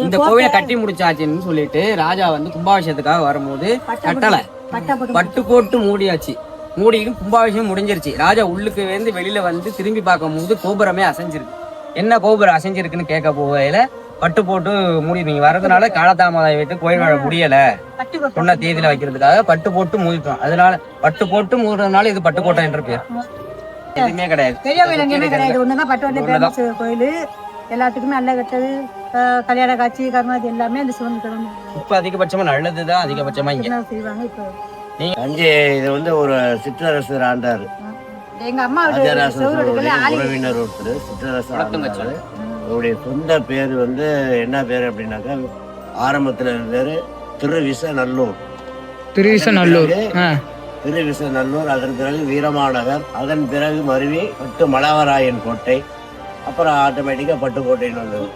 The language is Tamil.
இந்த கோவிலை கட்டி முடிச்சாச்சுன்னு சொல்லிட்டு ராஜா வந்து கும்பாபிஷேகத்துக்காக வரும்போது கட்டளை பட்டு போட்டு மூடியாச்சு. மூடியும் கும்பாபிஷேகம் முடிஞ்சிருச்சு. ராஜா உள்ளுக்கு வந்து வெளியில வந்து திரும்பி பார்க்கும் போது கோபுரமே அசைஞ்சிருக்கு. என்ன கோபுரம் அசைஞ்சிருக்குன்னு கேட்க போகையில பட்டு போட்டு மூடி, நீங்க வர்றதுனால காலதாமதம் வைத்து கோயில் வாழ முடியல சொன்ன தேதியில வைக்கிறதுக்காக பட்டு போட்டு மூடிட்டோம். அதனால பட்டு போட்டு மூடுறதுனால இது பட்டுக்கோட்டை என்ற பேர். எதுவுமே கிடையாது, கோயில் எல்லாத்துக்குமே நல்ல கட்டது, கல்யாண காட்சி கர்மாதி எல்லாமே அந்த சிவன் கிழமை இப்ப அதிகபட்சமா நல்லதுதான் அதிகபட்சமா இங்க செய்வாங்க. இப்போ தஞ்சை இது வந்து ஒரு சிற்றரசர் ஆண்டாரு. எங்க அம்மா உறவினர் ஒருத்தர் சிற்றரசர் ஆண்டாரு. அவருடைய சொந்த பேர் வந்து என்ன பேரு அப்படின்னாக்கா, ஆரம்பத்துல பேரு திருவிசநல்லூர். திருவிசநல்லூர், அதன் பிறகு வீரமாநகர், அதன் பிறகு மருவி பட்டு மலவராயன் கோட்டை, அப்புறம் ஆட்டோமேட்டிக்கா பட்டுக்கோட்டைன்னு வந்தது.